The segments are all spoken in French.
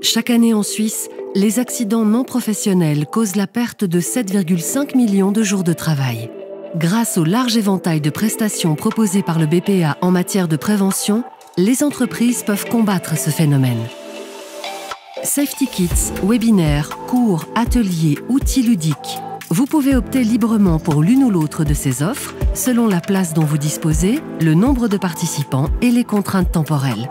Chaque année en Suisse, les accidents non professionnels causent la perte de 7,5 millions de jours de travail. Grâce au large éventail de prestations proposées par le BPA en matière de prévention, les entreprises peuvent combattre ce phénomène. Safety kits, webinaires, cours, ateliers, outils ludiques. Vous pouvez opter librement pour l'une ou l'autre de ces offres, selon la place dont vous disposez, le nombre de participants et les contraintes temporelles.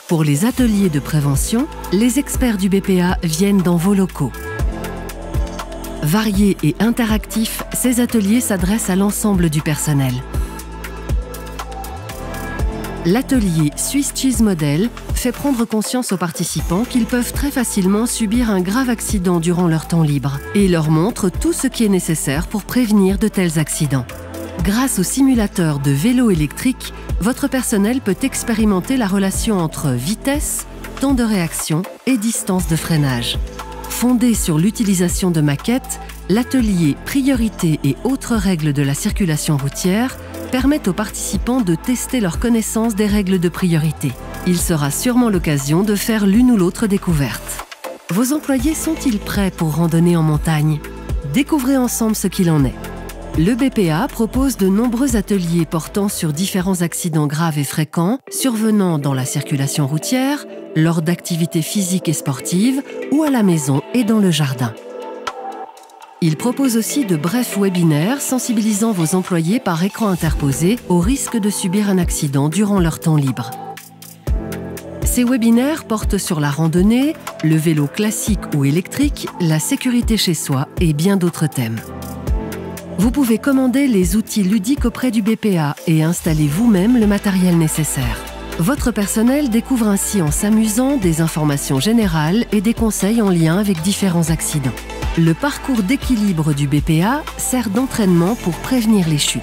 Pour les ateliers de prévention, les experts du BPA viennent dans vos locaux. Variés et interactifs, ces ateliers s'adressent à l'ensemble du personnel. L'atelier Swiss Cheese Model fait prendre conscience aux participants qu'ils peuvent très facilement subir un grave accident durant leur temps libre et leur montre tout ce qui est nécessaire pour prévenir de tels accidents. Grâce au simulateur de vélo électrique, votre personnel peut expérimenter la relation entre vitesse, temps de réaction et distance de freinage. Fondé sur l'utilisation de maquettes, l'atelier Priorité et autres règles de la circulation routière permet aux participants de tester leur connaissance des règles de priorité. Il sera sûrement l'occasion de faire l'une ou l'autre découverte. Vos employés sont-ils prêts pour randonner en montagne? Découvrez ensemble ce qu'il en est. Le BPA propose de nombreux ateliers portant sur différents accidents graves et fréquents survenant dans la circulation routière, lors d'activités physiques et sportives ou à la maison et dans le jardin. Il propose aussi de brefs webinaires sensibilisant vos employés par écran interposé au risque de subir un accident durant leur temps libre. Ces webinaires portent sur la randonnée, le vélo classique ou électrique, la sécurité chez soi et bien d'autres thèmes. Vous pouvez commander les outils ludiques auprès du BPA et installer vous-même le matériel nécessaire. Votre personnel découvre ainsi en s'amusant des informations générales et des conseils en lien avec différents accidents. Le parcours d'équilibre du BPA sert d'entraînement pour prévenir les chutes.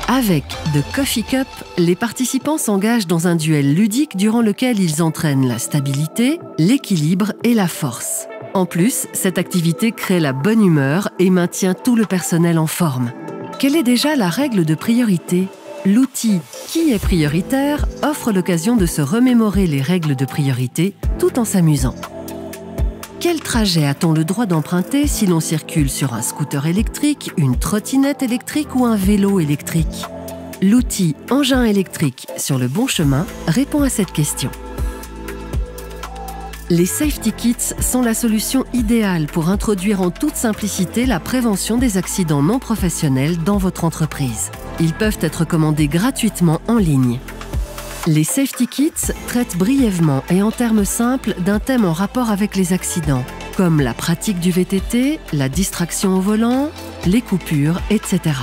Avec The Coffee Cup, les participants s'engagent dans un duel ludique durant lequel ils entraînent la stabilité, l'équilibre et la force. En plus, cette activité crée la bonne humeur et maintient tout le personnel en forme. Quelle est déjà la règle de priorité? L'outil « Qui est prioritaire » offre l'occasion de se remémorer les règles de priorité tout en s'amusant. Quel trajet a-t-on le droit d'emprunter si l'on circule sur un scooter électrique, une trottinette électrique ou un vélo électrique? L'outil « Engin électrique sur le bon chemin » répond à cette question. Les safety kits sont la solution idéale pour introduire en toute simplicité la prévention des accidents non professionnels dans votre entreprise. Ils peuvent être commandés gratuitement en ligne. Les safety kits traitent brièvement et en termes simples d'un thème en rapport avec les accidents, comme la pratique du VTT, la distraction au volant, les coupures, etc.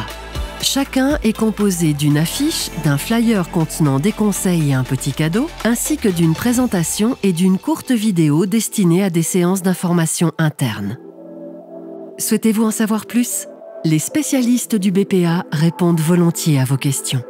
Chacun est composé d'une affiche, d'un flyer contenant des conseils et un petit cadeau, ainsi que d'une présentation et d'une courte vidéo destinée à des séances d'information interne. Souhaitez-vous en savoir plus? Les spécialistes du BPA répondent volontiers à vos questions.